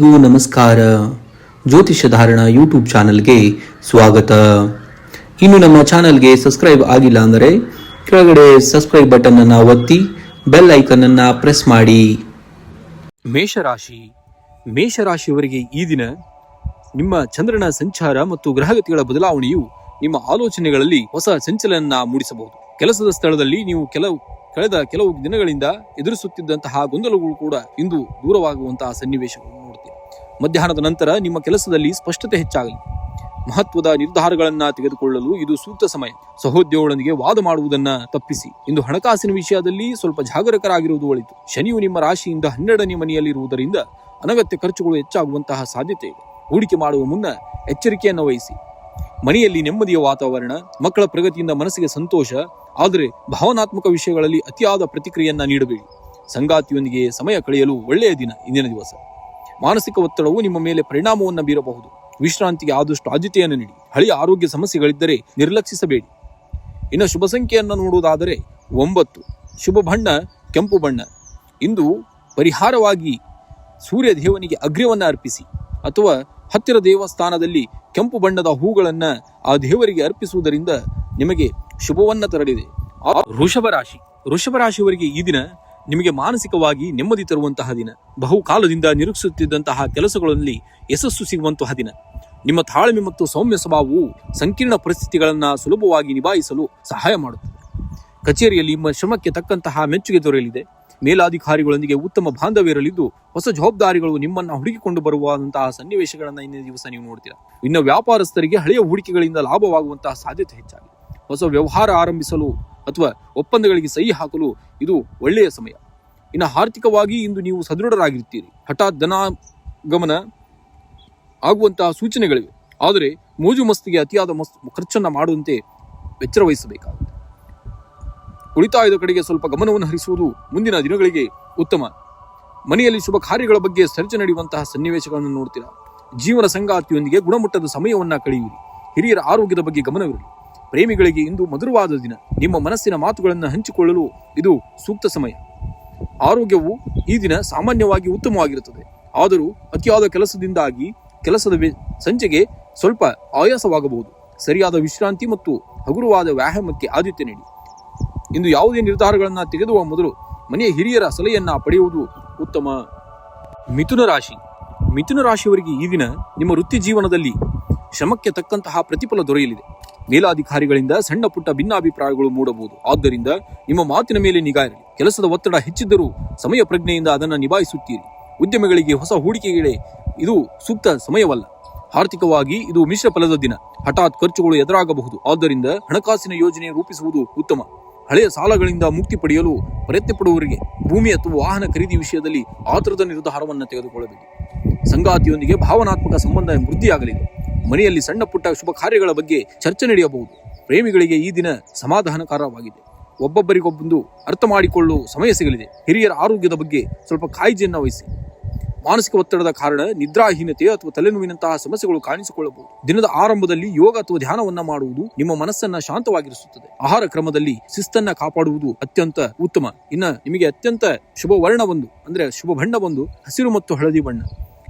ನಮಸ್ಕಾರ. ಜ್ಯೋತಿಷ್ಯ ಧಾರಣ ಯೂಟ್ಯೂಬ್ ಚಾನಲ್ಗೆ ಸ್ವಾಗತ. ಇನ್ನು ನಮ್ಮ ಚಾನಲ್ಗೆ ಸಬ್ಸ್ಕ್ರೈಬ್ ಆಗಿಲ್ಲ ಅಂದರೆ ಕೆಳಗಡೆ ಸಬ್ಸ್ಕ್ರೈಬ್ ಬಟನ್ ಅನ್ನು ಒತ್ತಿ ಬೆಲ್ ಐಕನ್ ಅನ್ನು ಪ್ರೆಸ್ ಮಾಡಿ. ಮೇಷರಾಶಿಯವರಿಗೆ ಈ ದಿನ ನಿಮ್ಮ ಚಂದ್ರನ ಸಂಚಾರ ಮತ್ತು ಗ್ರಹಗತಿಗಳ ಬದಲಾವಣೆಯು ನಿಮ್ಮ ಆಲೋಚನೆಗಳಲ್ಲಿ ಹೊಸ ಸಂಚಲನ ಮೂಡಿಸಬಹುದು. ಕೆಲಸದ ಸ್ಥಳದಲ್ಲಿ ನೀವು ಕಳೆದ ಕೆಲವು ದಿನಗಳಿಂದ ಎದುರಿಸುತ್ತಿದ್ದಂತಹ ಗೊಂದಲಗಳು ಕೂಡ ಇಂದು ದೂರವಾಗುವಂತಹ ಸನ್ನಿವೇಶಗಳನ್ನು ನೋಡುತ್ತೀರಿ. ಮಧ್ಯಾಹ್ನದ ನಂತರ ನಿಮ್ಮ ಕೆಲಸದಲ್ಲಿ ಸ್ಪಷ್ಟತೆ ಹೆಚ್ಚಾಗಲಿ. ಮಹತ್ವದ ನಿರ್ಧಾರಗಳನ್ನ ತೆಗೆದುಕೊಳ್ಳಲು ಇದು ಸೂಕ್ತ ಸಮಯ. ಸಹೋದ್ಯೋಗಿಗಳೊಂದಿಗೆ ವಾದ ಮಾಡುವುದನ್ನ ತಪ್ಪಿಸಿ. ಇಂದು ಹಣಕಾಸಿನ ವಿಷಯದಲ್ಲಿ ಸ್ವಲ್ಪ ಜಾಗರೂಕರಾಗಿರುವುದು ಒಳಿತು. ಶನಿಯು ನಿಮ್ಮ ರಾಶಿಯಿಂದ 12ನೇ ಮನೆಯಲ್ಲಿರುವುದರಿಂದ ಅನಗತ್ಯ ಖರ್ಚುಗಳು ಹೆಚ್ಚಾಗುವಂತಹ ಸಾಧ್ಯತೆ ಇದೆ. ಹೂಡಿಕೆ ಮಾಡುವ ಮುನ್ನ ಎಚ್ಚರಿಕೆಯನ್ನು ವಹಿಸಿ. ಮನೆಯಲ್ಲಿ ನೆಮ್ಮದಿಯ ವಾತಾವರಣ, ಮಕ್ಕಳ ಪ್ರಗತಿಯಿಂದ ಮನಸ್ಸಿಗೆ ಸಂತೋಷ. ಆದರೆ ಭಾವನಾತ್ಮಕ ವಿಷಯಗಳಲ್ಲಿ ಅತಿಯಾದ ಪ್ರತಿಕ್ರಿಯೆಯನ್ನ ನೀಡಬೇಡಿ. ಸಂಗಾತಿಯೊಂದಿಗೆ ಸಮಯ ಕಳೆಯಲು ಒಳ್ಳೆಯ ದಿನ ಇಂದಿನ ದಿವಸ. ಮಾನಸಿಕ ಒತ್ತಡವು ನಿಮ್ಮ ಮೇಲೆ ಪರಿಣಾಮವನ್ನು ಬೀರಬಹುದು. ವಿಶ್ರಾಂತಿಗೆ ಆದಷ್ಟು ಆದ್ಯತೆಯನ್ನು ನೀಡಿ. ಹಳೆಯ ಆರೋಗ್ಯ ಸಮಸ್ಯೆಗಳಿದ್ದರೆ ನಿರ್ಲಕ್ಷಿಸಬೇಡಿ. ಇನ್ನು ಶುಭ ಸಂಖ್ಯೆಯನ್ನು ನೋಡುವುದಾದರೆ 9. ಶುಭ ಬಣ್ಣ ಕೆಂಪು ಬಣ್ಣ. ಇಂದು ಪರಿಹಾರವಾಗಿ ಸೂರ್ಯ ದೇವನಿಗೆ ಅಗ್ರ್ಯವನ್ನು ಅರ್ಪಿಸಿ ಅಥವಾ ಹತ್ತಿರ ದೇವಸ್ಥಾನದಲ್ಲಿ ಕೆಂಪು ಬಣ್ಣದ ಹೂಗಳನ್ನ ಆ ದೇವರಿಗೆ ಅರ್ಪಿಸುವುದರಿಂದ ನಿಮಗೆ ಶುಭವನ್ನ ತರಲಿದೆ. ವೃಷಭ ರಾಶಿಯವರಿಗೆ ಈ ದಿನ ನಿಮಗೆ ಮಾನಸಿಕವಾಗಿ ನೆಮ್ಮದಿ ತರುವಂತಹ ದಿನ. ಬಹುಕಾಲದಿಂದ ನಿರೀಕ್ಷಿಸುತ್ತಿದ್ದಂತಹ ಕೆಲಸಗಳಲ್ಲಿ ಯಶಸ್ಸು ಸಿಗುವಂತಹ ದಿನ. ನಿಮ್ಮ ತಾಳ್ಮೆ ಮತ್ತು ಸೌಮ್ಯ ಸ್ವಭಾವವು ಸಂಕೀರ್ಣ ಪರಿಸ್ಥಿತಿಗಳನ್ನ ಸುಲಭವಾಗಿ ನಿಭಾಯಿಸಲು ಸಹಾಯ ಮಾಡುತ್ತದೆ. ಕಚೇರಿಯಲ್ಲಿ ನಿಮ್ಮ ಶ್ರಮಕ್ಕೆ ತಕ್ಕಂತಹ ಮೆಚ್ಚುಗೆ ದೊರೆಯಲಿದೆ. ಮೇಲಾಧಿಕಾರಿಗಳೊಂದಿಗೆ ಉತ್ತಮ ಬಾಂಧವ್ಯ ಇರಲಿದ್ದು ಹೊಸ ಜವಾಬ್ದಾರಿಗಳು ನಿಮ್ಮನ್ನ ಹುಡುಕಿಕೊಂಡು ಬರುವಂತಹ ಸನ್ನಿವೇಶಗಳನ್ನ ಇಂದಿನ ದಿವಸ ನೀವು ನೋಡ್ತೀರಾ. ಇನ್ನು ವ್ಯಾಪಾರಸ್ಥರಿಗೆ ಹಳೆಯ ಹೂಡಿಕೆಗಳಿಂದ ಲಾಭವಾಗುವಂತಹ ಸಾಧ್ಯತೆ ಹೆಚ್ಚಾಗಿದೆ. ಹೊಸ ವ್ಯವಹಾರ ಆರಂಭಿಸಲು ಅಥವಾ ಒಪ್ಪಂದಗಳಿಗೆ ಸಹಿ ಹಾಕಲು ಇದು ಒಳ್ಳೆಯ ಸಮಯ. ಇನ್ನು ಆರ್ಥಿಕವಾಗಿ ಇಂದು ನೀವು ಸದೃಢರಾಗಿರ್ತೀರಿ. ಹಠಾತ್ ಧನಾಗಮನ ಆಗುವಂತಹ ಸೂಚನೆಗಳಿವೆ. ಆದರೆ ಮೋಜು ಮಸ್ತಿಗೆ ಅತಿಯಾದ ಖರ್ಚನ್ನ ಮಾಡುವಂತೆ ಎಚ್ಚರ ವಹಿಸಬೇಕಾಗುತ್ತೆ. ಉಳಿತಾಯದ ಕಡೆಗೆ ಸ್ವಲ್ಪ ಗಮನವನ್ನು ಹರಿಸುವುದು ಮುಂದಿನ ದಿನಗಳಿಗೆ ಉತ್ತಮ. ಮನೆಯಲ್ಲಿ ಶುಭ ಕಾರ್ಯಗಳ ಬಗ್ಗೆ ಚರ್ಚೆ ನಡೆಯುವಂತಹ ಸನ್ನಿವೇಶಗಳನ್ನು ನೋಡ್ತೀರಾ. ಜೀವನ ಸಂಗಾತಿಯೊಂದಿಗೆ ಗುಣಮಟ್ಟದ ಸಮಯವನ್ನ ಕಳೆಯಿರಿ. ಹಿರಿಯರ ಆರೋಗ್ಯದ ಬಗ್ಗೆ ಗಮನವಿರಲಿ. ಪ್ರೇಮಿಗಳಿಗೆ ಇಂದು ಮಧುರವಾದ ದಿನ. ನಿಮ್ಮ ಮನಸ್ಸಿನ ಮಾತುಗಳನ್ನು ಹಂಚಿಕೊಳ್ಳಲು ಇದು ಸೂಕ್ತ ಸಮಯ. ಆರೋಗ್ಯವು ಈ ದಿನ ಸಾಮಾನ್ಯವಾಗಿ ಉತ್ತಮವಾಗಿರುತ್ತದೆ. ಆದರೂ ಅತಿಯಾದ ಕೆಲಸದಿಂದಾಗಿ ಸಂಜೆಗೆ ಸ್ವಲ್ಪ ಆಯಾಸವಾಗಬಹುದು. ಸರಿಯಾದ ವಿಶ್ರಾಂತಿ ಮತ್ತು ಹಗುರವಾದ ವ್ಯಾಯಾಮಕ್ಕೆ ಆದ್ಯತೆ ನೀಡಿ. ಇಂದು ಯಾವುದೇ ನಿರ್ಧಾರಗಳನ್ನು ತೆಗೆದುವ ಮೊದಲು ಮನೆಯ ಹಿರಿಯರ ಸಲಹೆಯನ್ನ ಪಡೆಯುವುದು ಉತ್ತಮ. ಮಿಥುನ ರಾಶಿಯವರಿಗೆ ಈ ದಿನ ನಿಮ್ಮ ವೃತ್ತಿ ಜೀವನದಲ್ಲಿ ಶ್ರಮಕ್ಕೆ ತಕ್ಕಂತಹ ಪ್ರತಿಫಲ ದೊರೆಯಲಿದೆ. ಮೇಲಾಧಿಕಾರಿಗಳಿಂದ ಸಣ್ಣ ಪುಟ್ಟ ಭಿನ್ನಾಭಿಪ್ರಾಯಗಳು ಮೂಡಬಹುದು. ಆದ್ದರಿಂದ ನಿಮ್ಮ ಮಾತಿನ ಮೇಲೆ ನಿಗಾ ಇರಲಿ. ಕೆಲಸದ ಒತ್ತಡ ಹೆಚ್ಚಿದ್ದರೂ ಸಮಯ ಪ್ರಜ್ಞೆಯಿಂದ ಅದನ್ನು ನಿಭಾಯಿಸುತ್ತೀರಿ. ಉದ್ಯಮಿಗಳಿಗೆ ಹೊಸ ಹೂಡಿಕೆಗೆ ಇದು ಸೂಕ್ತ ಸಮಯವಲ್ಲ. ಆರ್ಥಿಕವಾಗಿ ಇದು ಮಿಶ್ರ ಫಲದ ದಿನ. ಹಠಾತ್ ಖರ್ಚುಗಳು ಎದುರಾಗಬಹುದು. ಆದ್ದರಿಂದ ಹಣಕಾಸಿನ ಯೋಜನೆ ರೂಪಿಸುವುದು ಉತ್ತಮ. ಹಳೆಯ ಸಾಲಗಳಿಂದ ಮುಕ್ತಿ ಪಡೆಯಲು ಪ್ರಯತ್ನ ಪಡುವವರಿಗೆ ಭೂಮಿ ಅಥವಾ ವಾಹನ ಖರೀದಿ ವಿಷಯದಲ್ಲಿ ಆತುರದ ನಿರ್ಧಾರವನ್ನು ತೆಗೆದುಕೊಳ್ಳಬೇಕು. ಸಂಗಾತಿಯೊಂದಿಗೆ ಭಾವನಾತ್ಮಕ ಸಂಬಂಧ ವೃದ್ಧಿಯಾಗಲಿದೆ. ಮನೆಯಲ್ಲಿ ಸಣ್ಣ ಪುಟ್ಟ ಶುಭ ಕಾರ್ಯಗಳ ಬಗ್ಗೆ ಚರ್ಚೆ ನಡೆಯಬಹುದು. ಪ್ರೇಮಿಗಳಿಗೆ ಈ ದಿನ ಸಮಾಧಾನಕರವಾಗಿದೆ. ಒಬ್ಬೊಬ್ಬರಿಗೊಬ್ಬಂದು ಅರ್ಥ ಮಾಡಿಕೊಳ್ಳಲು ಸಮಯ ಸಿಗಲಿದೆ. ಹಿರಿಯರ ಆರೋಗ್ಯದ ಬಗ್ಗೆ ಸ್ವಲ್ಪ ಕಾಳಜಿಯನ್ನು ವಹಿಸಿ. ಮಾನಸಿಕ ಒತ್ತಡದ ಕಾರಣ ನಿದ್ರಾಹೀನತೆ ಅಥವಾ ತಲೆನೋವಿನಂತಹ ಸಮಸ್ಯೆಗಳು ಕಾಣಿಸಿಕೊಳ್ಳಬಹುದು. ದಿನದ ಆರಂಭದಲ್ಲಿ ಯೋಗ ಅಥವಾ ಧ್ಯಾನವನ್ನ ಮಾಡುವುದು ನಿಮ್ಮ ಮನಸ್ಸನ್ನ ಶಾಂತವಾಗಿರಿಸುತ್ತದೆ. ಆಹಾರ ಕ್ರಮದಲ್ಲಿ ಶಿಸ್ತನ್ನ ಕಾಪಾಡುವುದು ಅತ್ಯಂತ ಉತ್ತಮ. ಇನ್ನು ನಿಮಗೆ ಅತ್ಯಂತ ಶುಭ ಶುಭ ಬಣ್ಣ ಹಸಿರು ಮತ್ತು ಹಳದಿ ಬಣ್ಣ.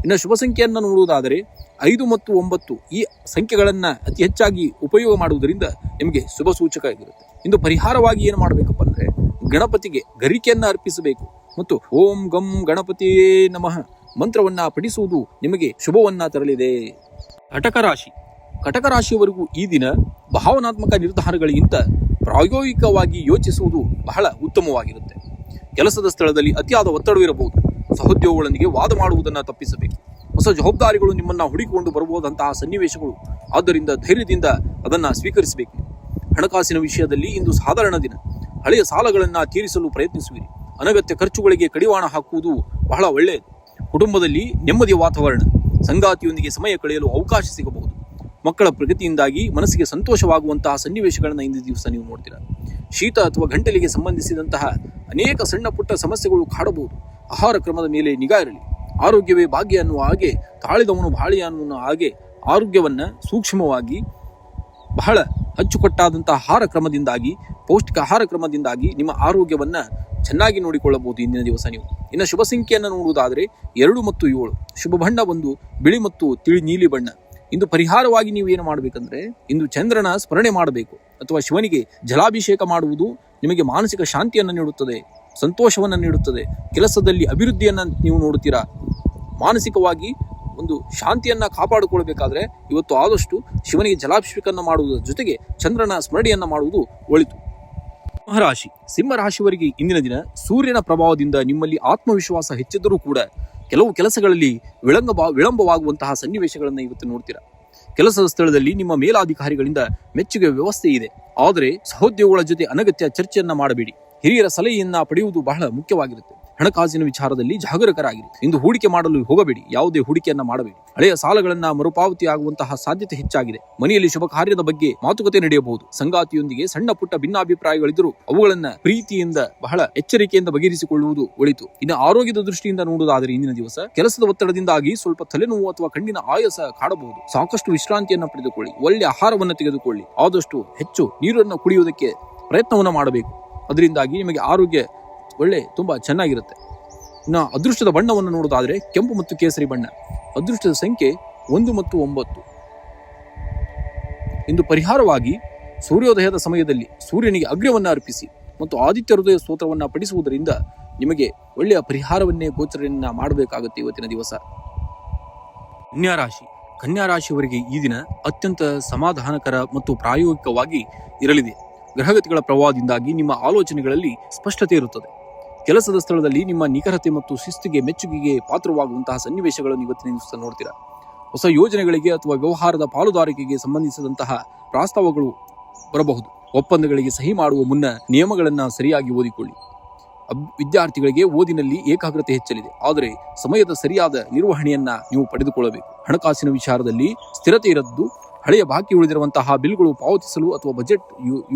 ಇನ್ನು ಶುಭ ಸಂಖ್ಯೆಯನ್ನು ನೋಡುವುದಾದರೆ 5 ಮತ್ತು 9 ಈ ಸಂಖ್ಯೆಗಳನ್ನ ಅತಿ ಹೆಚ್ಚಾಗಿ ಉಪಯೋಗ ಮಾಡುವುದರಿಂದ ನಿಮಗೆ ಶುಭ ಸೂಚಕ ಆಗಿರುತ್ತೆ. ಇಂದು ಪರಿಹಾರವಾಗಿ ಏನು ಮಾಡಬೇಕಪ್ಪ ಅಂದ್ರೆ ಗಣಪತಿಗೆ ಗರಿಕೆಯನ್ನ ಅರ್ಪಿಸಬೇಕು ಮತ್ತು ಓಂ ಗಂ ಗಣಪತಿಯೇ ನಮಃ ಮಂತ್ರವನ್ನ ಪಠಿಸುವುದು ನಿಮಗೆ ಶುಭವನ್ನ ತರಲಿದೆ. ಕಟಕ ರಾಶಿಯವರೆಗೂ ಈ ದಿನ ಭಾವನಾತ್ಮಕ ನಿರ್ಧಾರಗಳಿಗಿಂತ ಪ್ರಾಯೋಗಿಕವಾಗಿ ಯೋಚಿಸುವುದು ಬಹಳ ಉತ್ತಮವಾಗಿರುತ್ತೆ. ಕೆಲಸದ ಸ್ಥಳದಲ್ಲಿ ಅತಿಯಾದ ಒತ್ತಡವಿರಬಹುದು. ಸಹೋದ್ಯೋಗಿಗಳೊಂದಿಗೆ ವಾದ ಮಾಡುವುದನ್ನು ತಪ್ಪಿಸಬೇಕು. ಹೊಸ ಜವಾಬ್ದಾರಿಗಳು ನಿಮ್ಮನ್ನ ಹುಡುಕಿಕೊಂಡು ಬರಬಹುದಂತಹ ಸನ್ನಿವೇಶಗಳು. ಆದ್ದರಿಂದ ಧೈರ್ಯದಿಂದ ಅದನ್ನ ಸ್ವೀಕರಿಸಬೇಕು. ಹಣಕಾಸಿನ ವಿಷಯದಲ್ಲಿ ಇಂದು ಸಾಧಾರಣ ದಿನ. ಹಳೆಯ ಸಾಲಗಳನ್ನ ತೀರಿಸಲು ಪ್ರಯತ್ನಿಸುವಿರಿ. ಅನಗತ್ಯ ಖರ್ಚುಗಳಿಗೆ ಕಡಿವಾಣ ಹಾಕುವುದು ಬಹಳ ಒಳ್ಳೆಯದು. ಕುಟುಂಬದಲ್ಲಿ ನೆಮ್ಮದಿಯ ವಾತಾವರಣ. ಸಂಗಾತಿಯೊಂದಿಗೆ ಸಮಯ ಕಳೆಯಲು ಅವಕಾಶ ಸಿಗಬಹುದು. ಮಕ್ಕಳ ಪ್ರಗತಿಯಿಂದಾಗಿ ಮನಸ್ಸಿಗೆ ಸಂತೋಷವಾಗುವಂತಹ ಸನ್ನಿವೇಶಗಳನ್ನ ಇಂದಿನ ದಿವಸ ನೀವು ನೋಡ್ತೀರಾ. ಶೀತ ಅಥವಾ ಗಂಟಲಿಗೆ ಸಂಬಂಧಿಸಿದಂತಹ ಅನೇಕ ಸಣ್ಣ ಪುಟ್ಟ ಸಮಸ್ಯೆಗಳು ಕಾಡಬಹುದು. ಆಹಾರ ಕ್ರಮದ ಮೇಲೆ ನಿಗಾ ಇರಲಿ. ಆರೋಗ್ಯವೇ ಭಾಗ್ಯ ಅನ್ನುವ ಹಾಗೆ ತಾಳಿದವನು ಬಾಳಿ ಅನ್ನುವ ಹಾಗೆ ಆರೋಗ್ಯವನ್ನ ಸೂಕ್ಷ್ಮವಾಗಿ ಬಹಳ ಅಚ್ಚುಕಟ್ಟಾದಂತಹ ಆಹಾರ ಕ್ರಮದಿಂದಾಗಿ, ಪೌಷ್ಟಿಕ ಆಹಾರ ಕ್ರಮದಿಂದಾಗಿ ನಿಮ್ಮ ಆರೋಗ್ಯವನ್ನ ಚೆನ್ನಾಗಿ ನೋಡಿಕೊಳ್ಳಬಹುದು ಇಂದಿನ ದಿವಸ ನೀವು. ಇನ್ನು ಶುಭ ಸಂಖ್ಯೆಯನ್ನು ನೋಡುವುದಾದರೆ 2 ಮತ್ತು 7. ಶುಭ ಬಣ್ಣ ಒಂದು ಬಿಳಿ ಮತ್ತು ತಿಳಿ ನೀಲಿ ಬಣ್ಣ. ಇಂದು ಪರಿಹಾರವಾಗಿ ನೀವು ಏನು ಮಾಡಬೇಕಂದ್ರೆ, ಇಂದು ಚಂದ್ರನ ಸ್ಮರಣೆ ಮಾಡಬೇಕು ಅಥವಾ ಶಿವನಿಗೆ ಜಲಾಭಿಷೇಕ ಮಾಡುವುದು ನಿಮಗೆ ಮಾನಸಿಕ ಶಾಂತಿಯನ್ನು ನೀಡುತ್ತದೆ, ಸಂತೋಷವನ್ನು ನೀಡುತ್ತದೆ. ಕೆಲಸದಲ್ಲಿ ಅಭಿವೃದ್ಧಿಯನ್ನು ನೀವು ನೋಡುತ್ತೀರಾ. ಮಾನಸಿಕವಾಗಿ ಒಂದು ಶಾಂತಿಯನ್ನ ಕಾಪಾಡಿಕೊಳ್ಳಬೇಕಾದ್ರೆ ಇವತ್ತು ಆದಷ್ಟು ಶಿವನಿಗೆ ಜಲಾಭಿಷೇಕವನ್ನು ಮಾಡುವುದರ ಜೊತೆಗೆ ಚಂದ್ರನ ಸ್ಮರಣೆಯನ್ನ ಮಾಡುವುದು ಒಳಿತು. ಸಿಂಹರಾಶಿಯವರಿಗೆ ಇಂದಿನ ದಿನ ಸೂರ್ಯನ ಪ್ರಭಾವದಿಂದ ನಿಮ್ಮಲ್ಲಿ ಆತ್ಮವಿಶ್ವಾಸ ಹೆಚ್ಚಿದ್ದರೂ ಕೂಡ ಕೆಲವು ಕೆಲಸಗಳಲ್ಲಿ ವಿಳಂಬವಾಗುವಂತಹ ಸನ್ನಿವೇಶಗಳನ್ನು ಇವತ್ತು ನೋಡ್ತೀರಾ. ಕೆಲಸದ ಸ್ಥಳದಲ್ಲಿ ನಿಮ್ಮ ಮೇಲಾಧಿಕಾರಿಗಳಿಂದ ಮೆಚ್ಚುಗೆ ವ್ಯವಸ್ಥೆ ಇದೆ, ಆದರೆ ಸಹೋದ್ಯೋಗಿಗಳ ಜೊತೆ ಅನಗತ್ಯ ಚರ್ಚೆಯನ್ನ ಮಾಡಬೇಡಿ. ಹಿರಿಯರ ಸಲಹೆಯನ್ನ ಪಡೆಯುವುದು ಬಹಳ ಮುಖ್ಯವಾಗಿರುತ್ತೆ. ಹಣಕಾಸಿನ ವಿಚಾರದಲ್ಲಿ ಜಾಗರೂಕರಾಗಿರಿ. ಇಂದು ಹೂಡಿಕೆ ಮಾಡಲು ಹೋಗಬೇಡಿ, ಯಾವುದೇ ಹೂಡಿಕೆಯನ್ನ ಮಾಡಬೇಡಿ. ಹಳೆಯ ಸಾಲಗಳನ್ನ ಮರುಪಾವತಿ ಆಗುವಂತಹ ಸಾಧ್ಯತೆ ಹೆಚ್ಚಾಗಿದೆ. ಮನೆಯಲ್ಲಿ ಶುಭ ಕಾರ್ಯದ ಬಗ್ಗೆ ಮಾತುಕತೆ ನಡೆಯಬಹುದು. ಸಂಗಾತಿಯೊಂದಿಗೆ ಸಣ್ಣ ಪುಟ್ಟ ಭಿನ್ನಾಭಿಪ್ರಾಯಗಳಿದ್ದರೂ ಅವುಗಳನ್ನ ಪ್ರೀತಿಯಿಂದ ಬಹಳ ಎಚ್ಚರಿಕೆಯಿಂದ ಬಗೆಹರಿಸಿಕೊಳ್ಳುವುದು ಒಳಿತು. ಇನ್ನು ಆರೋಗ್ಯದ ದೃಷ್ಟಿಯಿಂದ ನೋಡುವುದಾದರೆ ಇಂದಿನ ದಿವಸ ಕೆಲಸದ ಒತ್ತಡದಿಂದಾಗಿ ಸ್ವಲ್ಪ ತಲೆನೋವು ಅಥವಾ ಕಣ್ಣಿನ ಆಯಾಸ ಕಾಡಬಹುದು. ಸಾಕಷ್ಟು ವಿಶ್ರಾಂತಿಯನ್ನು ಪಡೆದುಕೊಳ್ಳಿ, ಒಳ್ಳೆ ಆಹಾರವನ್ನು ತೆಗೆದುಕೊಳ್ಳಿ, ಆದಷ್ಟು ಹೆಚ್ಚು ನೀರನ್ನು ಕುಡಿಯುವುದಕ್ಕೆ ಪ್ರಯತ್ನವನ್ನು ಮಾಡಬೇಕು. ಅದರಿಂದಾಗಿ ನಿಮಗೆ ಆರೋಗ್ಯ ತುಂಬಾ ಚೆನ್ನಾಗಿರುತ್ತೆ. ಇನ್ನು ಅದೃಷ್ಟದ ಬಣ್ಣವನ್ನು ನೋಡೋದಾದ್ರೆ ಕೆಂಪು ಮತ್ತು ಕೇಸರಿ ಬಣ್ಣ. ಅದೃಷ್ಟದ ಸಂಖ್ಯೆ 1 ಮತ್ತು 9. ಇಂದು ಪರಿಹಾರವಾಗಿ ಸೂರ್ಯೋದಯದ ಸಮಯದಲ್ಲಿ ಸೂರ್ಯನಿಗೆ ಅಗ್ರ್ಯವನ್ನು ಅರ್ಪಿಸಿ ಮತ್ತು ಆದಿತ್ಯ ಹೃದಯ ಸ್ತೋತ್ರವನ್ನು ಪಠಿಸುವುದರಿಂದ ನಿಮಗೆ ಒಳ್ಳೆಯ ಪರಿಹಾರವನ್ನೇ ಗೋಚರನ್ನ ಮಾಡಬೇಕಾಗುತ್ತೆ ಇವತ್ತಿನ ದಿವಸ. ಕನ್ಯಾ ರಾಶಿಯವರಿಗೆ ಈ ದಿನ ಅತ್ಯಂತ ಸಮಾಧಾನಕರ ಮತ್ತು ಪ್ರಾಯೋಗಿಕವಾಗಿ ಇರಲಿದೆ. ಗ್ರಹಗತಿಗಳ ಪ್ರಭಾವದಿಂದಾಗಿ ನಿಮ್ಮ ಆಲೋಚನೆಗಳಲ್ಲಿ ಸ್ಪಷ್ಟತೆ ಇರುತ್ತದೆ. ಕೆಲಸದ ಸ್ಥಳದಲ್ಲಿ ನಿಮ್ಮ ನಿಖರತೆ ಮತ್ತು ಶಿಸ್ತಿಗೆ ಮೆಚ್ಚುಗೆಗೆ ಪಾತ್ರವಾಗುವಂತಹ ಸನ್ನಿವೇಶಗಳನ್ನು ಇವತ್ತಿನ ದಿವಸ ನೋಡ್ತೀರಾ. ಹೊಸ ಯೋಜನೆಗಳಿಗೆ ಅಥವಾ ವ್ಯವಹಾರದ ಪಾಲುದಾರಿಕೆಗೆ ಸಂಬಂಧಿಸಿದಂತಹ ಪ್ರಸ್ತಾವಗಳು ಬರಬಹುದು. ಒಪ್ಪಂದಗಳಿಗೆ ಸಹಿ ಮಾಡುವ ಮುನ್ನ ನಿಯಮಗಳನ್ನು ಸರಿಯಾಗಿ ಓದಿಕೊಳ್ಳಿ. ವಿದ್ಯಾರ್ಥಿಗಳಿಗೆ ಓದಿನಲ್ಲಿ ಏಕಾಗ್ರತೆ ಹೆಚ್ಚಲಿದೆ, ಆದರೆ ಸಮಯದ ಸರಿಯಾದ ನಿರ್ವಹಣೆಯನ್ನ ನೀವು ಪಡೆದುಕೊಳ್ಳಬೇಕು. ಹಣಕಾಸಿನ ವಿಚಾರದಲ್ಲಿ ಸ್ಥಿರತೆ ಇರದ್ದು. ಹಳೆಯ ಬಾಕಿ ಉಳಿದಿರುವಂತಹ ಬಿಲ್ಗಳು ಪಾವತಿಸಲು ಅಥವಾ ಬಜೆಟ್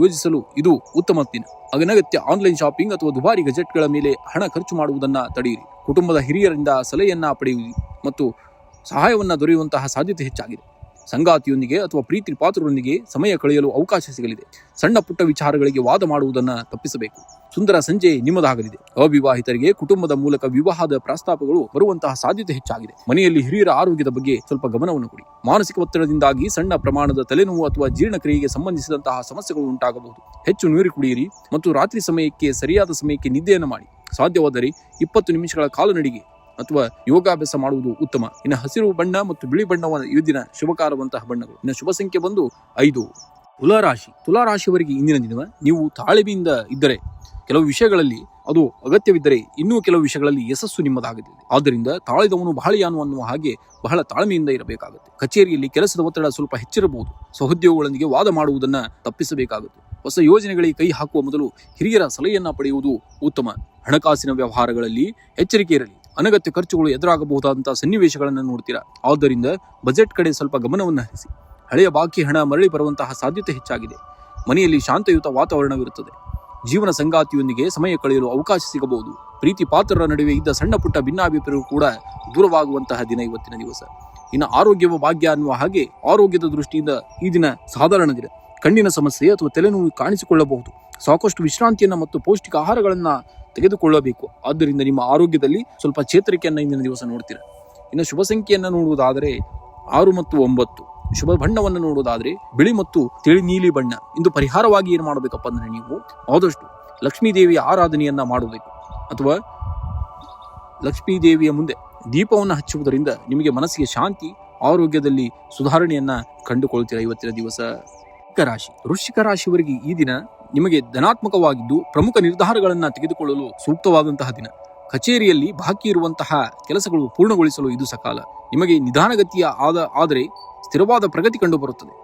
ಯೋಜಿಸಲು ಇದು ಉತ್ತಮ ದಿನ. ಅನಗತ್ಯ ಆನ್ಲೈನ್ ಶಾಪಿಂಗ್ ಅಥವಾ ದುಬಾರಿ ಗಜೆಟ್ಗಳ ಮೇಲೆ ಹಣ ಖರ್ಚು ಮಾಡುವುದನ್ನ ತಡೆಯಿರಿ. ಕುಟುಂಬದ ಹಿರಿಯರಿಂದ ಸಲಹೆಯನ್ನ ಪಡೆಯಿರಿ ಮತ್ತು ಸಹಾಯವನ್ನ ದೊರೆಯುವಂತಹ ಸಾಧ್ಯತೆ ಹೆಚ್ಚಾಗಿದೆ. ಸಂಗಾತಿಯೊಂದಿಗೆ ಅಥವಾ ಪ್ರೀತಿ ಪಾತ್ರರೊಂದಿಗೆ ಸಮಯ ಕಳೆಯಲು ಅವಕಾಶ ಸಿಗಲಿದೆ. ಸಣ್ಣ ಪುಟ್ಟ ವಿಚಾರಗಳಿಗೆ ವಾದ ಮಾಡುವುದನ್ನು ತಪ್ಪಿಸಬೇಕು. ಸುಂದರ ಸಂಜೆ ನಿಮ್ಮದಾಗಲಿದೆ. ಅವಿವಾಹಿತರಿಗೆ ಕುಟುಂಬದ ಮೂಲಕ ವಿವಾಹದ ಪ್ರಸ್ತಾಪಗಳು ಬರುವಂತಹ ಸಾಧ್ಯತೆ ಹೆಚ್ಚಾಗಿದೆ. ಮನೆಯಲ್ಲಿ ಹಿರಿಯರ ಆರೋಗ್ಯದ ಬಗ್ಗೆ ಸ್ವಲ್ಪ ಗಮನವನ್ನು ಕೊಡಿ. ಮಾನಸಿಕ ಒತ್ತಡದಿಂದಾಗಿ ಸಣ್ಣ ಪ್ರಮಾಣದ ತಲೆನೋವು ಅಥವಾ ಜೀರ್ಣಕ್ರಿಯೆಗೆ ಸಂಬಂಧಿಸಿದಂತಹ ಸಮಸ್ಯೆಗಳು ಉಂಟಾಗಬಹುದು. ಹೆಚ್ಚು ನೀರು ಕುಡಿಯಿರಿ ಮತ್ತು ರಾತ್ರಿ ಸಮಯಕ್ಕೆ ಸರಿಯಾದ ಸಮಯಕ್ಕೆ ನಿದ್ದೆಯನ್ನು ಮಾಡಿ. ಸಾಧ್ಯವಾದರೆ 20 ನಿಮಿಷಗಳ ಕಾಲುನಡಿಗೆ ಅಥವಾ ಯೋಗಾಭ್ಯಾಸ ಮಾಡುವುದು ಉತ್ತಮ. ಇನ್ನು ಹಸಿರು ಬಣ್ಣ ಮತ್ತು ಬಿಳಿ ಬಣ್ಣವನ್ನು ಈ ದಿನ ಶುಭಕಾರವಂತಹ ಬಣ್ಣಗಳು. ಇನ್ನು ಶುಭ ಸಂಖ್ಯೆ ಬಂದು 5. ತುಲಾರಾಶಿಯವರಿಗೆ ಇಂದಿನ ದಿನ ನೀವು ತಾಳ್ಮೆಯಿಂದ ಇದ್ದರೆ ಕೆಲವು ವಿಷಯಗಳಲ್ಲಿ ಅದು ಅಗತ್ಯವಿದ್ದರೆ ಇನ್ನೂ ಕೆಲವು ವಿಷಯಗಳಲ್ಲಿ ಯಶಸ್ಸು ನಿಮ್ಮದಾಗಲಿದೆ. ಆದ್ದರಿಂದ ತಾಳಿದವನು ಬಹಳಿಯಾನು ಅನ್ನುವ ಹಾಗೆ ಬಹಳ ತಾಳ್ಮೆಯಿಂದ ಇರಬೇಕಾಗುತ್ತೆ. ಕಚೇರಿಯಲ್ಲಿ ಕೆಲಸದ ಒತ್ತಡ ಸ್ವಲ್ಪ ಹೆಚ್ಚಿರಬಹುದು. ಸಹೋದ್ಯೋಗಿಗಳೊಂದಿಗೆ ವಾದ ಮಾಡುವುದನ್ನು ತಪ್ಪಿಸಬೇಕಾಗುತ್ತೆ. ಹೊಸ ಯೋಜನೆಗಳಿಗೆ ಕೈ ಹಾಕುವ ಮೊದಲು ಹಿರಿಯರ ಸಲಹೆಯನ್ನ ಪಡೆಯುವುದು ಉತ್ತಮ. ಹಣಕಾಸಿನ ವ್ಯವಹಾರಗಳಲ್ಲಿ ಎಚ್ಚರಿಕೆ ಇರಲಿ. ಅನಗತ್ಯ ಖರ್ಚುಗಳು ಎದುರಾಗಬಹುದಾದಂತಹ ಸನ್ನಿವೇಶಗಳನ್ನು ನೋಡ್ತೀರಾ. ಆದ್ದರಿಂದ ಬಜೆಟ್ ಕಡೆ ಸ್ವಲ್ಪ ಗಮನವನ್ನು ಹರಿಸಿ. ಹಳೆಯ ಬಾಕಿ ಹಣ ಮರಳಿ ಬರುವಂತಹ ಸಾಧ್ಯತೆ ಹೆಚ್ಚಾಗಿದೆ. ಮನೆಯಲ್ಲಿ ಶಾಂತಯುತ ವಾತಾವರಣವಿರುತ್ತದೆ. ಜೀವನ ಸಂಗಾತಿಯೊಂದಿಗೆ ಸಮಯ ಕಳೆಯಲು ಅವಕಾಶ ಸಿಗಬಹುದು. ಪ್ರೀತಿ ಪಾತ್ರರ ನಡುವೆ ಇದ್ದ ಸಣ್ಣ ಪುಟ್ಟ ಭಿನ್ನಾಭಿಪ್ರಾಯಗಳು ಕೂಡ ದೂರವಾಗುವಂತಹ ದಿನ ಇವತ್ತಿನ ದಿವಸ. ಇನ್ನು ಆರೋಗ್ಯವ ಭಾಗ್ಯ ಅನ್ನುವ ಹಾಗೆ ಆರೋಗ್ಯದ ದೃಷ್ಟಿಯಿಂದ ಈ ದಿನ ಸಾಧಾರಣ ದಿನ. ಕಣ್ಣಿನ ಸಮಸ್ಯೆ ಅಥವಾ ತಲೆನೋವು ಕಾಣಿಸಿಕೊಳ್ಳಬಹುದು. ಸಾಕಷ್ಟು ವಿಶ್ರಾಂತಿಯನ್ನ ಮತ್ತು ಪೌಷ್ಟಿಕ ಆಹಾರಗಳನ್ನ ತೆಗೆದುಕೊಳ್ಳಬೇಕು. ಆದ್ದರಿಂದ ನಿಮ್ಮ ಆರೋಗ್ಯದಲ್ಲಿ ಸ್ವಲ್ಪ ಚೇತರಿಕೆಯನ್ನು ಇಂದಿನ ದಿವಸ ನೋಡ್ತೀರಾ. ಇನ್ನು ಶುಭ ಸಂಖ್ಯೆಯನ್ನು ನೋಡುವುದಾದರೆ 6 ಮತ್ತು 9. ಶುಭ ಬಣ್ಣವನ್ನು ನೋಡುವುದಾದ್ರೆ ಬಿಳಿ ಮತ್ತು ತಿಳಿ ನೀಲಿ ಬಣ್ಣ. ಇಂದು ಪರಿಹಾರವಾಗಿ ಏನು ಮಾಡಬೇಕಪ್ಪ ಅಂದ್ರೆ ನೀವು ಆದಷ್ಟು ಲಕ್ಷ್ಮೀ ದೇವಿಯ ಆರಾಧನೆಯನ್ನ ಮಾಡಬೇಕು ಅಥವಾ ಲಕ್ಷ್ಮೀ ದೇವಿಯ ಮುಂದೆ ದೀಪವನ್ನು ಹಚ್ಚುವುದರಿಂದ ನಿಮಗೆ ಮನಸ್ಸಿಗೆ ಶಾಂತಿ, ಆರೋಗ್ಯದಲ್ಲಿ ಸುಧಾರಣೆಯನ್ನ ಕಂಡುಕೊಳ್ತೀರಾ ಇವತ್ತಿನ ದಿವಸ. ವೃಶ್ಚಿಕ ರಾಶಿಯವರಿಗೆ ಈ ದಿನ ನಿಮಗೆ ಧನಾತ್ಮಕವಾಗಿದ್ದು ಪ್ರಮುಖ ನಿರ್ಧಾರಗಳನ್ನ ತೆಗೆದುಕೊಳ್ಳಲು ಸೂಕ್ತವಾದಂತಹ ದಿನ. ಕಚೇರಿಯಲ್ಲಿ ಬಾಕಿ ಇರುವಂತಹ ಕೆಲಸಗಳು ಪೂರ್ಣಗೊಳಿಸಲು ಇದು ಸಕಾಲ. ನಿಮಗೆ ನಿಧಾನಗತಿಯ ಆದರೆ ಸ್ಥಿರವಾದ ಪ್ರಗತಿ ಕಂಡು ಬರುತ್ತದೆ.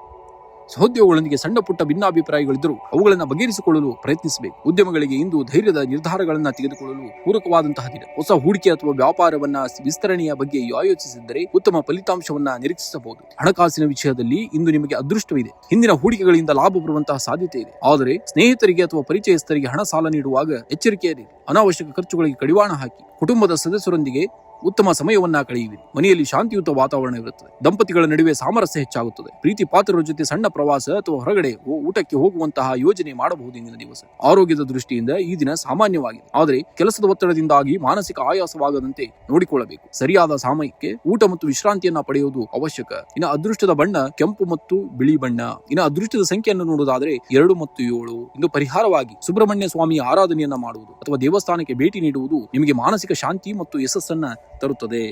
ಸಹೋದ್ಯೋಗಿಗಳೊಂದಿಗೆ ಸಣ್ಣ ಪುಟ್ಟ ಭಿನ್ನಾಭಿಪ್ರಾಯಗಳಿದ್ದರೂ ಅವುಗಳನ್ನು ಬಗೆಹರಿಸಿಕೊಳ್ಳಲು ಪ್ರಯತ್ನಿಸಬೇಕು. ಉದ್ಯಮಗಳಿಗೆ ಇಂದು ಧೈರ್ಯದ ನಿರ್ಧಾರಗಳನ್ನು ತೆಗೆದುಕೊಳ್ಳಲು ಪೂರಕವಾದಂತಹ ದಿನ. ಹೊಸ ಹೂಡಿಕೆ ಅಥವಾ ವ್ಯಾಪಾರವನ್ನ ವಿಸ್ತರಣೆಯ ಬಗ್ಗೆ ಆಯೋಜಿಸಿದ್ದರೆ ಉತ್ತಮ ಫಲಿತಾಂಶವನ್ನ ನಿರೀಕ್ಷಿಸಬಹುದು. ಹಣಕಾಸಿನ ವಿಷಯದಲ್ಲಿ ಇಂದು ನಿಮಗೆ ಅದೃಷ್ಟವಿದೆ. ಹಿಂದಿನ ಹೂಡಿಕೆಗಳಿಂದ ಲಾಭ ಬರುವಂತಹ ಸಾಧ್ಯತೆ ಇದೆ. ಆದರೆ ಸ್ನೇಹಿತರಿಗೆ ಅಥವಾ ಪರಿಚಯಸ್ಥರಿಗೆ ಹಣ ಸಾಲ ನೀಡುವಾಗ ಎಚ್ಚರಿಕೆಯಿರಿ. ಅನಾವಶ್ಯಕ ಖರ್ಚುಗಳಿಗೆ ಕಡಿವಾಣ ಹಾಕಿ. ಕುಟುಂಬದ ಸದಸ್ಯರೊಂದಿಗೆ ಉತ್ತಮ ಸಮಯವನ್ನ ಕಳೆಯುವಿರಿ. ಮನೆಯಲ್ಲಿ ಶಾಂತಿಯುತ ವಾತಾವರಣ ಇರುತ್ತದೆ. ದಂಪತಿಗಳ ನಡುವೆ ಸಾಮರಸ್ಯ ಹೆಚ್ಚಾಗುತ್ತದೆ. ಪ್ರೀತಿ ಪಾತ್ರರ ಜೊತೆ ಸಣ್ಣ ಪ್ರವಾಸ ಅಥವಾ ಹೊರಗಡೆ ಊಟಕ್ಕೆ ಹೋಗುವಂತಹ ಯೋಜನೆ ಮಾಡಬಹುದು ಇಂದಿನ ದಿವಸ. ಆರೋಗ್ಯದ ದೃಷ್ಟಿಯಿಂದ ಈ ದಿನ ಸಾಮಾನ್ಯವಾಗಿದೆ, ಆದರೆ ಕೆಲಸದ ಒತ್ತಡದಿಂದಾಗಿ ಮಾನಸಿಕ ಆಯಾಸವಾಗದಂತೆ ನೋಡಿಕೊಳ್ಳಬೇಕು. ಸರಿಯಾದ ಸಮಯಕ್ಕೆ ಊಟ ಮತ್ತು ವಿಶ್ರಾಂತಿಯನ್ನ ಪಡೆಯುವುದು ಅವಶ್ಯಕ. ಇನ್ನು ಅದೃಷ್ಟದ ಬಣ್ಣ ಕೆಂಪು ಮತ್ತು ಬಿಳಿ ಬಣ್ಣ. ಇನ್ನು ಅದೃಷ್ಟದ ಸಂಖ್ಯೆಯನ್ನು ನೋಡುವುದಾದರೆ 2 ಮತ್ತು 7. ಇಂದು ಪರಿಹಾರವಾಗಿ ಸುಬ್ರಹ್ಮಣ್ಯ ಸ್ವಾಮಿಯ ಆರಾಧನೆಯನ್ನ ಮಾಡುವುದು ಅಥವಾ ದೇವಸ್ಥಾನಕ್ಕೆ ಭೇಟಿ ನೀಡುವುದು ನಿಮಗೆ ಮಾನಸಿಕ ಶಾಂತಿ ಮತ್ತು ಯಶಸ್ಸನ್ನ ತರುತ್ತದೆ.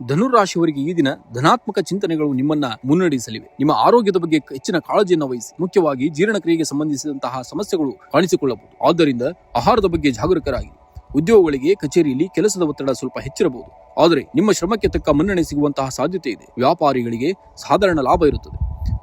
ಧನುರಾಶಿಯವರಿಗೆ ಈ ದಿನ ಧನಾತ್ಮಕ ಚಿಂತನೆಗಳು ನಿಮ್ಮನ್ನ ಮುನ್ನಡೆಸಲಿವೆ. ನಿಮ್ಮ ಆರೋಗ್ಯದ ಬಗ್ಗೆ ಹೆಚ್ಚಿನ ಕಾಳಜಿಯನ್ನು ವಹಿಸಿ. ಮುಖ್ಯವಾಗಿ ಜೀರ್ಣಕ್ರಿಯೆಗೆ ಸಂಬಂಧಿಸಿದಂತಹ ಸಮಸ್ಯೆಗಳು ಕಾಣಿಸಿಕೊಳ್ಳಬಹುದು. ಆದ್ದರಿಂದ ಆಹಾರದ ಬಗ್ಗೆ ಜಾಗರೂಕರಾಗಿ. ಉದ್ಯೋಗಗಳಿಗೆ ಕಚೇರಿಯಲ್ಲಿ ಕೆಲಸದ ಒತ್ತಡ ಸ್ವಲ್ಪ ಹೆಚ್ಚಿರಬಹುದು, ಆದರೆ ನಿಮ್ಮ ಶ್ರಮಕ್ಕೆ ತಕ್ಕ ಮನ್ನಣೆ ಸಿಗುವಂತಹ ಸಾಧ್ಯತೆ ಇದೆ. ವ್ಯಾಪಾರಿಗಳಿಗೆ ಸಾಧಾರಣ ಲಾಭ ಇರುತ್ತದೆ.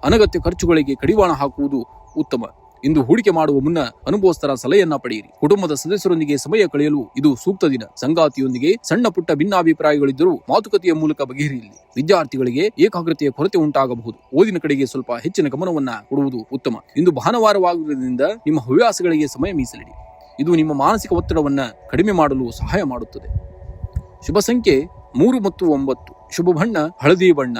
ಅನಗತ್ಯ ಖರ್ಚುಗಳಿಗೆ ಕಡಿವಾಣ ಹಾಕುವುದು ಉತ್ತಮ. ಇಂದು ಹೂಡಿಕೆ ಮಾಡುವ ಮುನ್ನ ಅನುಭವಸ್ಥರ ಸಲಹೆಯನ್ನ ಪಡೆಯಿರಿ. ಕುಟುಂಬದ ಸದಸ್ಯರೊಂದಿಗೆ ಸಮಯ ಕಳೆಯಲು ಇದು ಸೂಕ್ತ ದಿನ. ಸಂಗಾತಿಯೊಂದಿಗೆ ಸಣ್ಣ ಪುಟ್ಟ ಭಿನ್ನಾಭಿಪ್ರಾಯಗಳಿದ್ದರೂ ಮಾತುಕತೆಯ ಮೂಲಕ ಬಗೆಹರಿಯಲಿ. ವಿದ್ಯಾರ್ಥಿಗಳಿಗೆ ಏಕಾಗ್ರತೆಯ ಕೊರತೆ ಉಂಟಾಗಬಹುದು. ಓದಿನ ಕಡೆಗೆ ಸ್ವಲ್ಪ ಹೆಚ್ಚಿನ ಗಮನವನ್ನ ಕೊಡುವುದು ಉತ್ತಮ. ಇಂದು ಭಾನುವಾರವಾಗುವುದರಿಂದ ನಿಮ್ಮ ಹವ್ಯಾಸಗಳಿಗೆ ಸಮಯ ಮೀಸಲಿಡಿ. ಇದು ನಿಮ್ಮ ಮಾನಸಿಕ ಒತ್ತಡವನ್ನ ಕಡಿಮೆ ಮಾಡಲು ಸಹಾಯ ಮಾಡುತ್ತದೆ. ಶುಭ ಸಂಖ್ಯೆ 3 ಮತ್ತು 9. ಶುಭ ಬಣ್ಣ ಹಳದಿ ಬಣ್ಣ.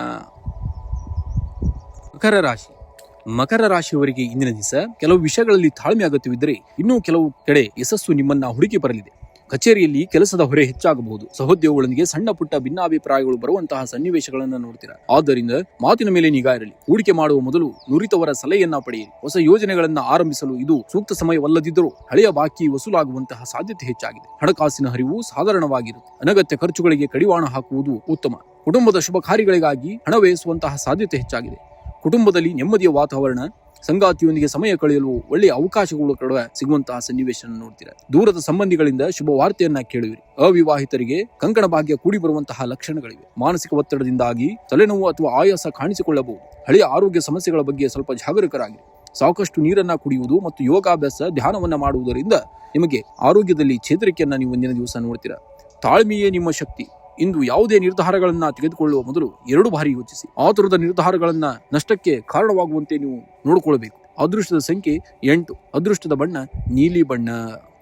ಮಕರ ರಾಶಿಯವರಿಗೆ ಇಂದಿನ ದಿವಸ ಕೆಲವು ವಿಷಯಗಳಲ್ಲಿ ತಾಳ್ಮೆ ಅಗತ್ಯವಿದ್ದರೆ ಇನ್ನೂ ಕೆಲವು ಕಡೆ ಯಶಸ್ಸು ನಿಮ್ಮನ್ನ ಹುಡುಕಿ ಬರಲಿದೆ. ಕಚೇರಿಯಲ್ಲಿ ಕೆಲಸದ ಹೊರೆ ಹೆಚ್ಚಾಗಬಹುದು. ಸಹೋದ್ಯೋಗಿಗಳೊಂದಿಗೆ ಸಣ್ಣ ಪುಟ್ಟ ಭಿನ್ನಾಭಿಪ್ರಾಯಗಳು ಬರುವಂತಹ ಸನ್ನಿವೇಶಗಳನ್ನು ನೋಡ್ತೀರಾ. ಆದ್ದರಿಂದ ಮಾತಿನ ಮೇಲೆ ನಿಗಾ ಇರಲಿ. ಹೂಡಿಕೆ ಮಾಡುವ ಮೊದಲು ನುರಿತವರ ಸಲಹೆಯನ್ನ ಪಡೆಯಿರಿ. ಹೊಸ ಯೋಜನೆಗಳನ್ನ ಆರಂಭಿಸಲು ಇದು ಸೂಕ್ತ ಸಮಯವಲ್ಲದಿದ್ದರೂ ಹಳೆಯ ಬಾಕಿ ವಸೂಲಾಗುವಂತಹ ಸಾಧ್ಯತೆ ಹೆಚ್ಚಾಗಿದೆ. ಹಣಕಾಸಿನ ಹರಿವು ಸಾಧಾರಣವಾಗಿರುತ್ತೆ. ಅನಗತ್ಯ ಖರ್ಚುಗಳಿಗೆ ಕಡಿವಾಣ ಹಾಕುವುದು ಉತ್ತಮ. ಕುಟುಂಬದ ಶುಭ ಕಾರ್ಯಗಳಿಗಾಗಿ ಹಣ ವ್ಯಯಿಸುವಂತಹ ಸಾಧ್ಯತೆ ಹೆಚ್ಚಾಗಿದೆ. ಕುಟುಂಬದಲ್ಲಿ ನೆಮ್ಮದಿಯ ವಾತಾವರಣ. ಸಂಗಾತಿಯೊಂದಿಗೆ ಸಮಯ ಕಳೆಯಲು ಒಳ್ಳೆಯ ಅವಕಾಶಗಳು ಕೂಡ ಸಿಗುವಂತಹ ಸನ್ನಿವೇಶ ನೋಡ್ತೀರಾ. ದೂರದ ಸಂಬಂಧಿಗಳಿಂದ ಶುಭ ವಾರ್ತೆಯನ್ನ ಕೇಳುವಿರಿ. ಅವಿವಾಹಿತರಿಗೆ ಕಂಕಣ ಭಾಗ್ಯ ಕೂಡಿ ಬರುವಂತಹ ಲಕ್ಷಣಗಳಿವೆ. ಮಾನಸಿಕ ಒತ್ತಡದಿಂದಾಗಿ ತಲೆನೋವು ಅಥವಾ ಆಯಾಸ ಕಾಣಿಸಿಕೊಳ್ಳಬಹುದು. ಹಳೆಯ ಆರೋಗ್ಯ ಸಮಸ್ಯೆಗಳ ಬಗ್ಗೆ ಸ್ವಲ್ಪ ಜಾಗರೂಕರಾಗಿರಿ. ಸಾಕಷ್ಟು ನೀರನ್ನ ಕುಡಿಯುವುದು ಮತ್ತು ಯೋಗಾಭ್ಯಾಸ, ಧ್ಯಾನವನ್ನ ಮಾಡುವುದರಿಂದ ನಿಮಗೆ ಆರೋಗ್ಯದಲ್ಲಿ ಚೇತರಿಕೆಯನ್ನ ನೀವು ಇಂದಿನ ದಿವಸ ನೋಡ್ತೀರಾ. ತಾಳ್ಮೆಯೇ ನಿಮ್ಮ ಶಕ್ತಿ. ಇಂದು ಯಾವುದೇ ನಿರ್ಧಾರಗಳನ್ನ ತೆಗೆದುಕೊಳ್ಳುವ ಮೊದಲು 2 ಬಾರಿ ಯೋಚಿಸಿ. ಆತುರದ ನಿರ್ಧಾರಗಳನ್ನ ನಷ್ಟಕ್ಕೆ ಕಾರಣವಾಗುವಂತೆ ನೀವು ನೋಡಿಕೊಳ್ಳಬೇಕು. ಅದೃಷ್ಟದ ಸಂಖ್ಯೆ 8. ಅದೃಷ್ಟದ ಬಣ್ಣ ನೀಲಿ ಬಣ್ಣ.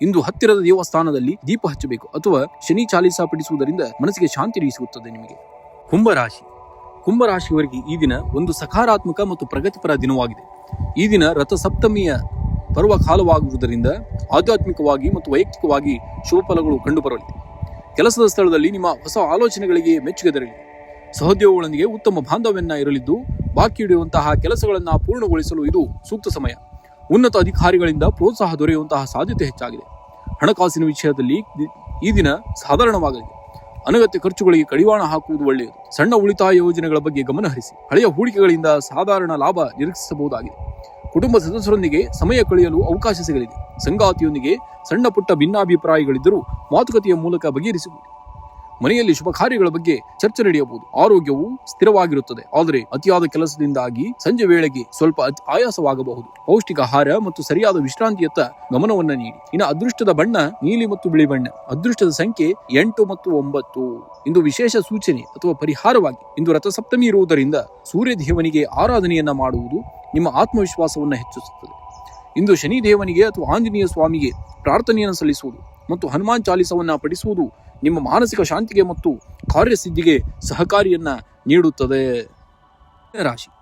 ಇಂದು ಹತ್ತಿರದ ದೇವಸ್ಥಾನದಲ್ಲಿ ದೀಪ ಹಚ್ಚಬೇಕು ಅಥವಾ ಶನಿ ಚಾಲಿಸ ಪಠಿಸುವುದರಿಂದ ಮನಸ್ಸಿಗೆ ಶಾಂತಿ ಸಿಗುತ್ತದೆ ನಿಮಗೆ. ಕುಂಭರಾಶಿಯವರಿಗೆ ಈ ದಿನ ಒಂದು ಸಕಾರಾತ್ಮಕ ಮತ್ತು ಪ್ರಗತಿಪರ ದಿನವಾಗಿದೆ. ಈ ದಿನ ರಥಸಪ್ತಮಿಯ ಪರ್ವ ಕಾಲವಾಗುವುದರಿಂದ ಆಧ್ಯಾತ್ಮಿಕವಾಗಿ ಮತ್ತು ವೈಯಕ್ತಿಕವಾಗಿ ಶುಭ ಫಲಗಳು ಕಂಡುಬರಲಿದೆ. ಕೆಲಸದ ಸ್ಥಳದಲ್ಲಿ ನಿಮ್ಮ ಹೊಸ ಆಲೋಚನೆಗಳಿಗೆ ಮೆಚ್ಚುಗೆ ದೊರೆಯಲಿದೆ. ಸಹೋದ್ಯೋಗಿಗಳೊಂದಿಗೆ ಉತ್ತಮ ಬಾಂಧವ್ಯನ್ನ ಇರಲಿದ್ದು ಬಾಕಿ ಇಡುವಂತಹ ಕೆಲಸಗಳನ್ನ ಪೂರ್ಣಗೊಳಿಸಲು ಇದು ಸೂಕ್ತ ಸಮಯ. ಉನ್ನತ ಅಧಿಕಾರಿಗಳಿಂದ ಪ್ರೋತ್ಸಾಹ ದೊರೆಯುವಂತಹ ಸಾಧ್ಯತೆ ಹೆಚ್ಚಾಗಿದೆ. ಹಣಕಾಸಿನ ವಿಷಯದಲ್ಲಿ ಈ ದಿನ ಸಾಧಾರಣವಾಗಲಿದೆ. ಅನಗತ್ಯ ಖರ್ಚುಗಳಿಗೆ ಕಡಿವಾಣ ಹಾಕುವುದು ಒಳ್ಳೆಯದು. ಸಣ್ಣ ಉಳಿತಾಯ ಯೋಜನೆಗಳ ಬಗ್ಗೆ ಗಮನ ಹರಿಸಿ. ಹಳೆಯ ಹೂಡಿಕೆಗಳಿಂದ ಸಾಧಾರಣ ಲಾಭ ನಿರೀಕ್ಷಿಸಬಹುದಾಗಿದೆ. ಕುಟುಂಬ ಸದಸ್ಯರೊಂದಿಗೆ ಸಮಯ ಕಳೆಯಲು ಅವಕಾಶ ಸಿಗಲಿದೆ. ಸಂಗಾತಿಯೊಂದಿಗೆ ಸಣ್ಣ ಪುಟ್ಟ ಭಿನ್ನಾಭಿಪ್ರಾಯಗಳಿದ್ದರೂ ಮಾತುಕತೆಯ ಮೂಲಕ ಬಗೆಹರಿಸುವುದು. ಮನೆಯಲ್ಲಿ ಶುಭ ಕಾರ್ಯಗಳ ಬಗ್ಗೆ ಚರ್ಚೆ ನಡೆಯಬಹುದು. ಆರೋಗ್ಯವು ಸ್ಥಿರವಾಗಿರುತ್ತದೆ, ಆದರೆ ಅತಿಯಾದ ಕೆಲಸದಿಂದಾಗಿ ಸಂಜೆ ವೇಳೆಗೆ ಸ್ವಲ್ಪ ಆಯಾಸವಾಗಬಹುದು. ಪೌಷ್ಟಿಕ ಆಹಾರ ಮತ್ತು ಸರಿಯಾದ ವಿಶ್ರಾಂತಿಯತ್ತ ಗಮನವನ್ನ ನೀಡಿ. ಇನ್ನು ಅದೃಷ್ಟದ ಬಣ್ಣ ನೀಲಿ ಮತ್ತು ಬಿಳಿ ಬಣ್ಣ. ಅದೃಷ್ಟದ ಸಂಖ್ಯೆ 8 ಮತ್ತು 9. ಇಂದು ವಿಶೇಷ ಸೂಚನೆ ಅಥವಾ ಪರಿಹಾರವಾಗಿ ಇಂದು ರಥಸಪ್ತಮಿ ಇರುವುದರಿಂದ ಸೂರ್ಯ ದೇವನಿಗೆ ಆರಾಧನೆಯನ್ನ ಮಾಡುವುದು ನಿಮ್ಮ ಆತ್ಮವಿಶ್ವಾಸವನ್ನು ಹೆಚ್ಚಿಸುತ್ತದೆ. ಇಂದು ಶನಿ ದೇವನಿಗೆ ಅಥವಾ ಆಂಜನೇಯ ಸ್ವಾಮಿಗೆ ಪ್ರಾರ್ಥನೆಯನ್ನು ಸಲ್ಲಿಸುವುದು ಮತ್ತು ಹನುಮಾನ್ ಚಾಲಿಸವನ್ನ ಪಠಿಸುವುದು ನಿಮ್ಮ ಮಾನಸಿಕ ಶಾಂತಿಗೆ ಮತ್ತು ಕಾರ್ಯಸಿದ್ಧಿಗೆ ಸಹಕಾರಿಯನ್ನ ನೀಡುತ್ತದೆ.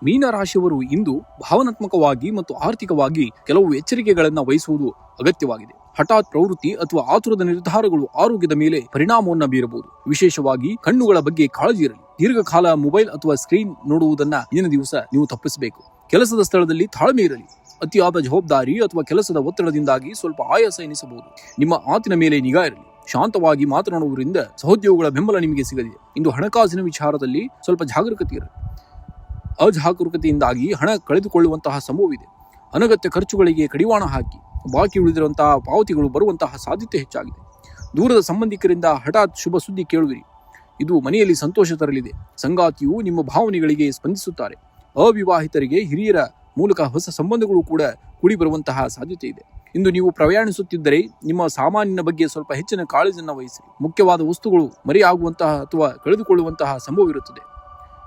ಮೀನರಾಶಿಯವರು ಇಂದು ಭಾವನಾತ್ಮಕವಾಗಿ ಮತ್ತು ಆರ್ಥಿಕವಾಗಿ ಕೆಲವು ಎಚ್ಚರಿಕೆಗಳನ್ನು ವಹಿಸುವುದು ಅಗತ್ಯವಾಗಿದೆ. ಹಠಾತ್ ಪ್ರವೃತ್ತಿ ಅಥವಾ ಆತುರದ ನಿರ್ಧಾರಗಳು ಆರೋಗ್ಯದ ಮೇಲೆ ಪರಿಣಾಮವನ್ನು ಬೀರಬಹುದು. ವಿಶೇಷವಾಗಿ ಕಣ್ಣುಗಳ ಬಗ್ಗೆ ಕಾಳಜಿ ಇರಲಿ. ದೀರ್ಘಕಾಲ ಮೊಬೈಲ್ ಅಥವಾ ಸ್ಕ್ರೀನ್ ನೋಡುವುದನ್ನ ಇಂದಿನ ದಿವಸ ನೀವು ತಪ್ಪಿಸಬೇಕು. ಕೆಲಸದ ಸ್ಥಳದಲ್ಲಿ ತಾಳ್ಮೆ ಇರಲಿ. ಅತಿಯಾದ ಜವಾಬ್ದಾರಿ ಅಥವಾ ಕೆಲಸದ ಒತ್ತಡದಿಂದಾಗಿ ಸ್ವಲ್ಪ ಆಯಾಸ ಎನಿಸಬಹುದು. ನಿಮ್ಮ ಮಾತಿನ ಮೇಲೆ ನಿಗಾ ಇರಲಿ. ಶಾಂತವಾಗಿ ಮಾತನಾಡುವುದರಿಂದ ಸಹೋದ್ಯೋಗಿಗಳ ಬೆಂಬಲ ನಿಮಗೆ ಸಿಗಲಿದೆ. ಇಂದು ಹಣಕಾಸಿನ ವಿಚಾರದಲ್ಲಿ ಸ್ವಲ್ಪ ಜಾಗರೂಕತೆ ಇರಲಿ. ಅಜಾಗರೂಕತೆಯಿಂದಾಗಿ ಹಣ ಕಳೆದುಕೊಳ್ಳುವಂತಹ ಸಂಭವವಿದೆ. ಅನಗತ್ಯ ಖರ್ಚುಗಳಿಗೆ ಕಡಿವಾಣ ಹಾಕಿ. ಬಾಕಿ ಉಳಿದಿರುವಂತಹ ಪಾವತಿಗಳು ಬರುವಂತಹ ಸಾಧ್ಯತೆ ಹೆಚ್ಚಾಗಿದೆ. ದೂರದ ಸಂಬಂಧಿಕರಿಂದ ಹಠಾತ್ ಶುಭ ಸುದ್ದಿ ಕೇಳುವಿರಿ. ಇದು ಮನೆಯಲ್ಲಿ ಸಂತೋಷ ತರಲಿದೆ. ಸಂಗಾತಿಯು ನಿಮ್ಮ ಭಾವನೆಗಳಿಗೆ ಸ್ಪಂದಿಸುತ್ತಾರೆ. ಅವಿವಾಹಿತರಿಗೆ ಹಿರಿಯರ ಮೂಲಕ ಹೊಸ ಸಂಬಂಧಗಳು ಕೂಡ ಕೂಡಿ ಬರುವಂತಹ ಸಾಧ್ಯತೆ ಇದೆ. ಇಂದು ನೀವು ಪ್ರಯಾಣಿಸುತ್ತಿದ್ದರೆ ನಿಮ್ಮ ಸಾಮಾನಿನ ಬಗ್ಗೆ ಸ್ವಲ್ಪ ಹೆಚ್ಚಿನ ಕಾಳಜಿಯನ್ನು ವಹಿಸಿ. ಮುಖ್ಯವಾದ ವಸ್ತುಗಳು ಮರೆಯಾಗುವಂತಹ ಅಥವಾ ಕಳೆದುಕೊಳ್ಳುವಂತಹ ಸಂಭವವಿರುತ್ತದೆ.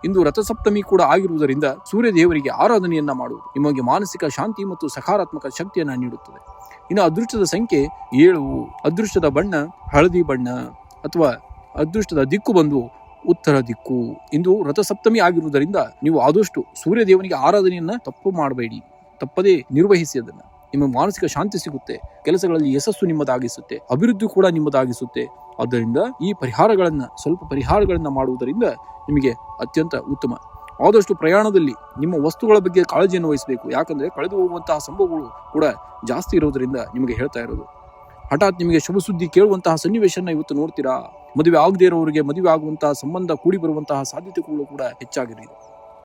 ಇಂದು ರಥಸಪ್ತಮಿ ಕೂಡ ಆಗಿರುವುದರಿಂದ ಸೂರ್ಯ ದೇವರಿಗೆ ಆರಾಧನೆಯನ್ನ ಮಾಡುವುದು ನಿಮಗೆ ಮಾನಸಿಕ ಶಾಂತಿ ಮತ್ತು ಸಕಾರಾತ್ಮಕ ಶಕ್ತಿಯನ್ನ ನೀಡುತ್ತದೆ. ಇನ್ನು ಅದೃಷ್ಟದ ಸಂಖ್ಯೆ 7. ಅದೃಷ್ಟದ ಬಣ್ಣ ಹಳದಿ ಬಣ್ಣ ಅಥವಾ ಅದೃಷ್ಟದ ದಿಕ್ಕು ಬಂದು ಉತ್ತರ ದಿಕ್ಕು. ಇಂದು ರಥಸಪ್ತಮಿ ಆಗಿರುವುದರಿಂದ ನೀವು ಆದಷ್ಟು ಸೂರ್ಯ ದೇವನಿಗೆ ಆರಾಧನೆಯನ್ನ ತಪ್ಪದೇ ನಿರ್ವಹಿಸಿ. ಅದನ್ನ ನಿಮ್ಮ ಮಾನಸಿಕ ಶಾಂತಿ ಸಿಗುತ್ತೆ, ಕೆಲಸಗಳಲ್ಲಿ ಯಶಸ್ಸು ನಿಮ್ಮದಾಗಿಸುತ್ತೆ, ಅಭಿವೃದ್ಧಿ ಕೂಡ ನಿಮ್ಮದಾಗಿಸುತ್ತೆ. ಆದ್ದರಿಂದ ಈ ಸ್ವಲ್ಪ ಪರಿಹಾರಗಳನ್ನ ಮಾಡುವುದರಿಂದ ನಿಮಗೆ ಅತ್ಯಂತ ಉತ್ತಮ. ಆದಷ್ಟು ಪ್ರಯಾಣದಲ್ಲಿ ನಿಮ್ಮ ವಸ್ತುಗಳ ಬಗ್ಗೆ ಕಾಳಜಿಯನ್ನು ವಹಿಸಬೇಕು. ಯಾಕಂದ್ರೆ ಕಳೆದು ಹೋಗುವಂತಹ ಸಂಭವಗಳು ಕೂಡ ಜಾಸ್ತಿ ಇರೋದ್ರಿಂದ ನಿಮಗೆ ಹೇಳ್ತಾ ಇರೋದು. ಹಠಾತ್ ನಿಮಗೆ ಶುಭ ಸುದ್ದಿ ಕೇಳುವಂತಹ ಸನ್ನಿವೇಶನ ಇವತ್ತು ನೋಡ್ತೀರಾ. ಮದುವೆ ಆಗದೇ ಇರೋರಿಗೆ ಮದುವೆ ಆಗುವಂತಹ ಸಂಬಂಧ ಕೂಡಿ ಬರುವಂತಹ ಸಾಧ್ಯತೆಗಳು ಕೂಡ ಹೆಚ್ಚಾಗಿರಲಿದೆ.